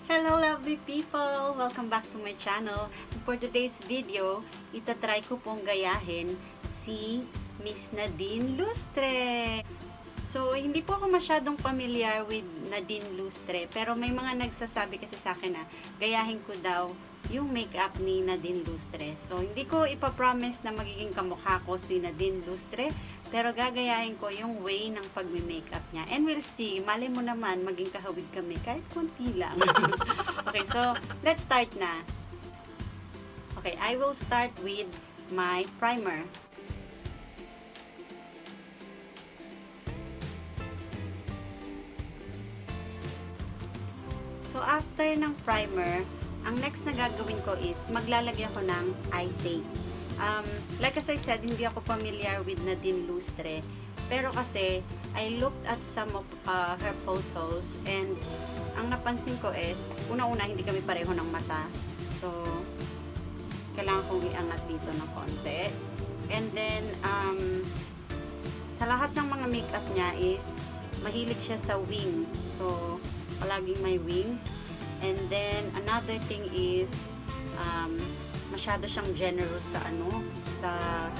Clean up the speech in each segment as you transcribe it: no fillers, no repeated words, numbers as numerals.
Hello lovely people! Welcome back to my channel. And for today's video, itatry ko pong gayahin si Miss Nadine Lustre. So, hindi po ako masyadong familiar with Nadine Lustre, pero may mga nagsasabi kasi sa akin na gayahin ko daw yung makeup ni Nadine Lustre. So, hindi ko ipapromise na magiging kamukha ko si Nadine Lustre, pero gagayahin ko yung way ng pagme-makeup niya. And we'll see, malay mo naman, maging kahawig kami, kahit konti lang. Okay, so, let's start na. Okay, I will start with my primer. So, after ng primer, ang next na gagawin ko is maglalagyan ko ng eye tape. Like as I said, hindi ako familiar with Nadine Lustre. Pero kasi, I looked at some of her photos and ang napansin ko is, una-una, hindi kami pareho ng mata. So, kailangan kong iangat dito ng konti. And then, sa lahat ng mga makeup niya is, mahilig siya sa wing. So, palaging may wing. And then, another thing is, masyado siyang generous sa sa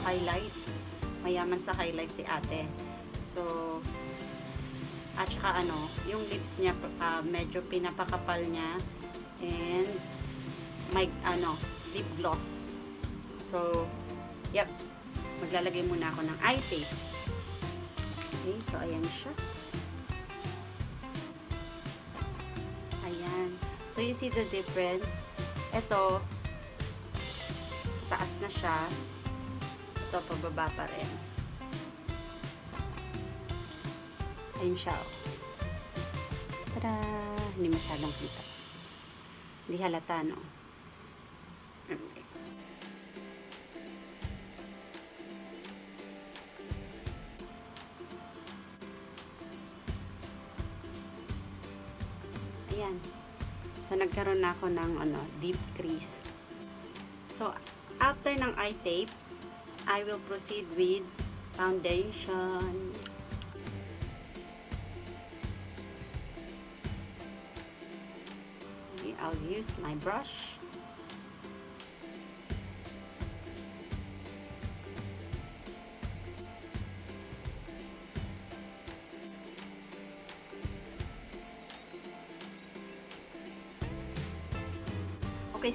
highlights. Mayaman sa highlights si ate. So, at saka yung lips niya, medyo pinapakapal niya. And, may, lip gloss. So, yep. Maglalagay muna ako ng eye tape. Okay, so, ayan siya. Ayan. So, you see the difference? Ito, taas na siya. Ito, pababa pa rin. Ayun siya. Tada! Hindi masyadong kita. Hindi halata, no? Okay. Ayan. So, nagkaroon na ako ng deep crease. So, after ng eye tape, I will proceed with foundation. Okay, I'll use my brush. Okay,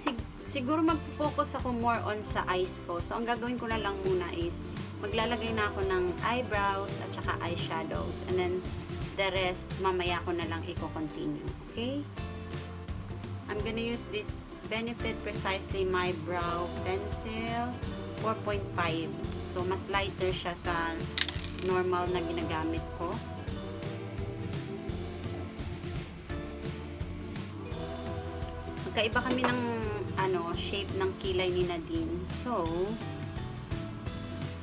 siguro mag-focus ako more on sa eyes ko. So, ang gagawin ko na lang muna is, maglalagay na ako ng eyebrows at saka eyeshadows. And then, the rest, mamaya ko na lang i-continue. Okay? I'm gonna use this Benefit Precisely My Brow Pencil 4.5. So, mas lighter siya sa normal na ginagamit ko. Magkaiba kami ng shape ng kilay ni Nadine. So,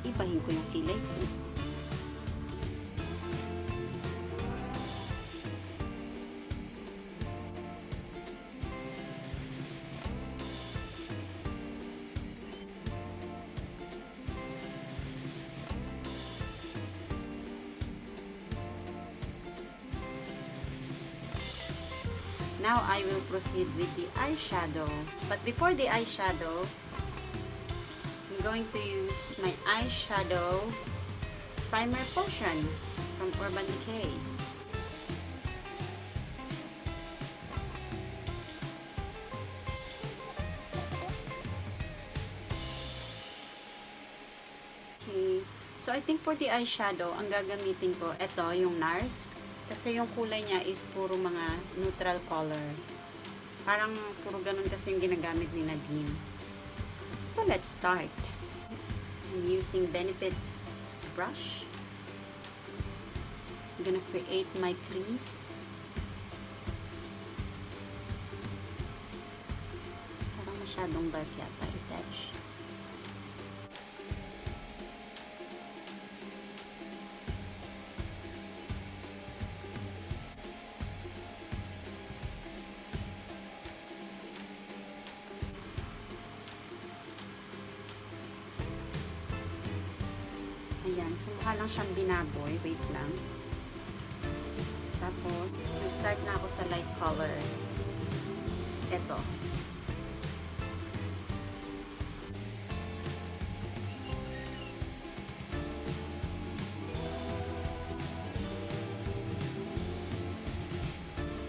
ibahin ko yung kilay ko. Now, I will proceed with the eyeshadow. But before the eyeshadow, I'm going to use my eyeshadow primer potion from Urban Decay. Okay. So, I think for the eyeshadow, ang gagamitin ko, ito, yung NARS. Kasi yung kulay niya is puro mga neutral colors. Parang puro ganun kasi yung ginagamit ni Nadine. So, let's start. I'm using Benefit brush. I'm gonna create my crease. Parang masyadong dark yata i-touch. Ayan, so mukha lang siyang binaboy. Wait lang. Tapos, nag-start na ako sa light color. Ito.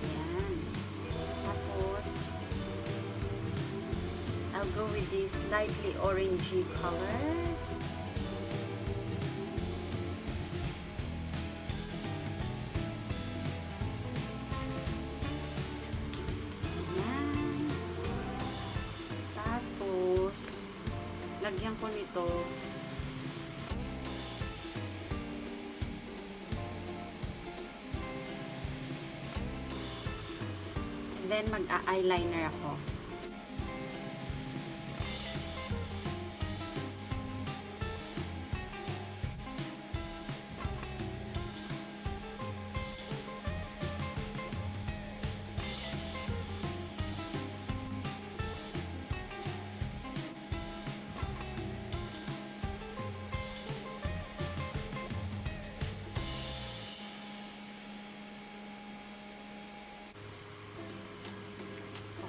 Ayan. Tapos, I'll go with this lightly orangey color. Lagyan ko nito and then mag-eyeliner ako.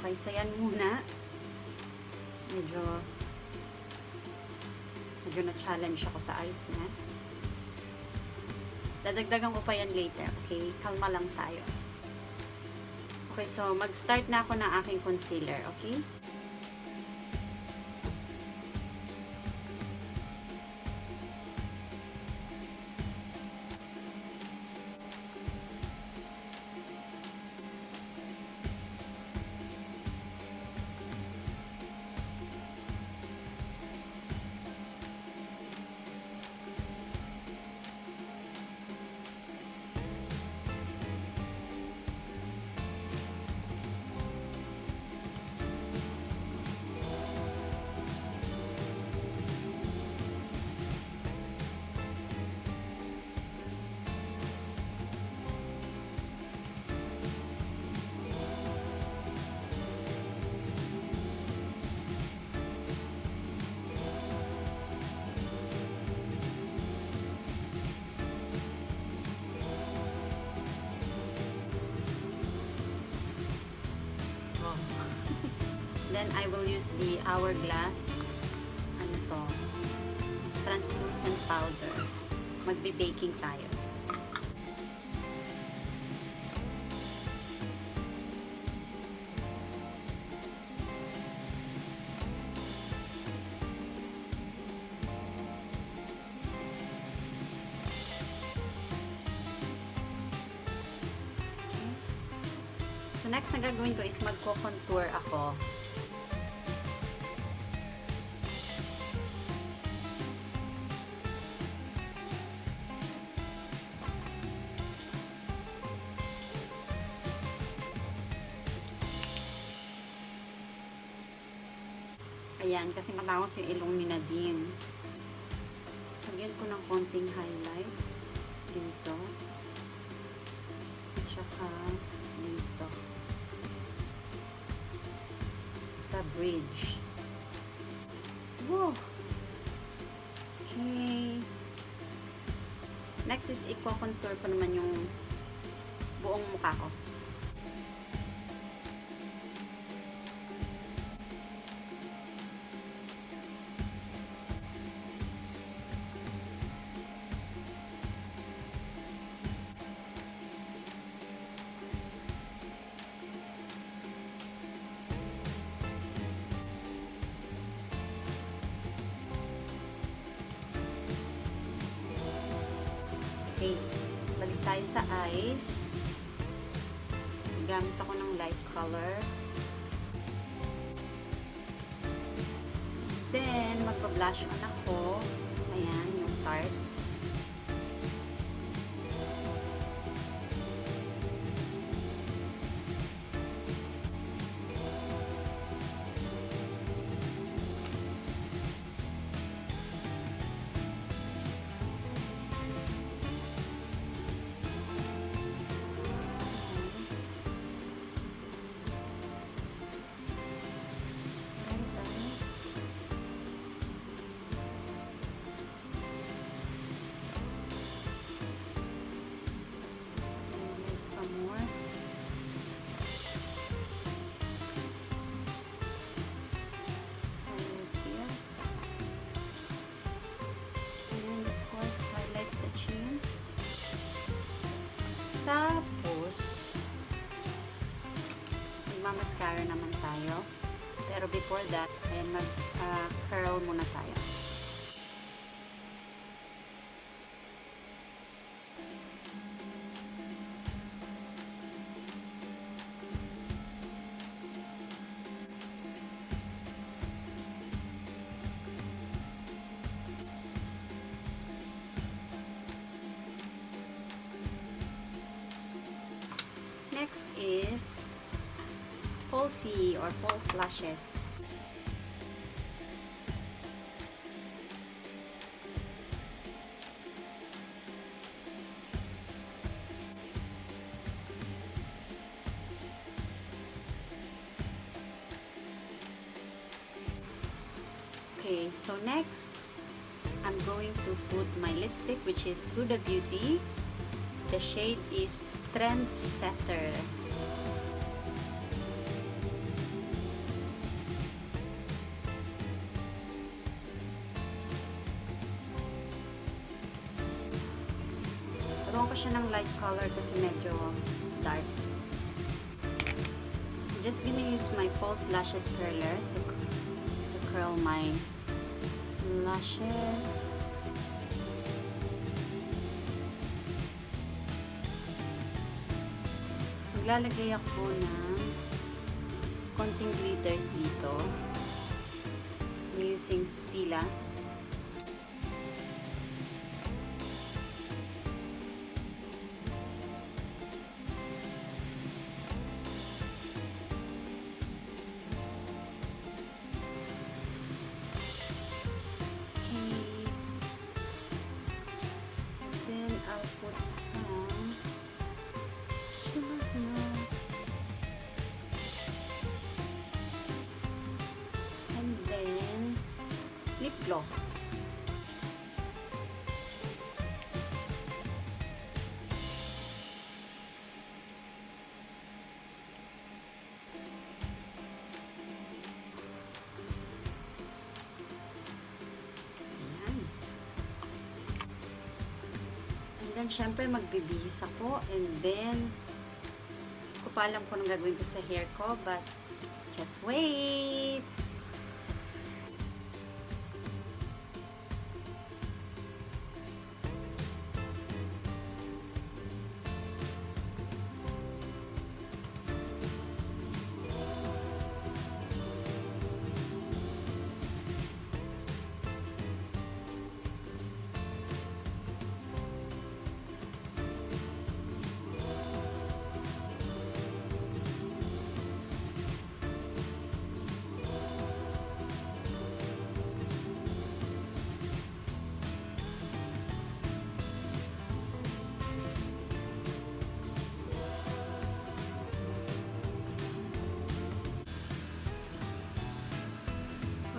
Okay, so yan muna. Medyo na-challenge ako sa eyes niya. Dadagdagan ko pa yan later. Okay, kalma lang tayo. Okay, so mag-start na ako ng aking concealer. Okay? Then I will use the Hourglass ano to, translucent powder. Magbe-baking tayo. So next na gagawin ko is magko-contour ako. Ayan, kasi matangos yung ilong ni Nadine. Lagyan ko ng konting highlights dito. At saka dito. Sa bridge. Wow! Okay. Next is i-contour ko naman yung buong mukha ko. Okay, balik tayo sa eyes. Gamit ako ng light color. Then, magpa-blush on ako. Ayan, yung tart. magmamascara naman tayo. Pero before that, ayan, mag-curl muna tayo. Next is falsie or false lashes. Okay, so next, I'm going to put my lipstick, which is Huda Beauty. The shade is Trendsetter. Turuan ko siya ng light color kasi medyo dark. I'm just gonna use my false lashes curler to curl my lashes. Maglalagay ako ng konting glitters dito. I'm using Stila. I'll put some and then lip gloss. Then, syempre, magbibihis ako. And then, ko pa alam kung anong gagawin ko sa hair ko. But, just wait!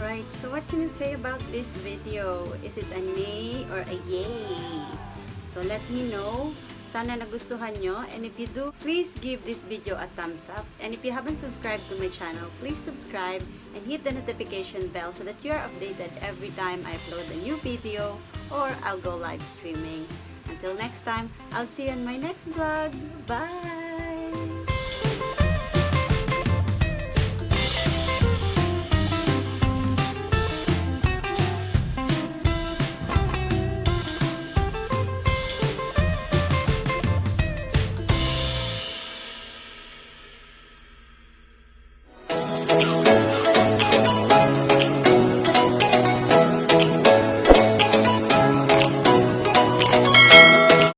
Right, so what can you say about this video? Is it a nay or a yay? So let me know. Sana nagustuhan nyo. And if you do, please give this video a thumbs up. And if you haven't subscribed to my channel, please subscribe and hit the notification bell so that you are updated every time I upload a new video or I'll go live streaming. Until next time, I'll see you in my next vlog. Bye!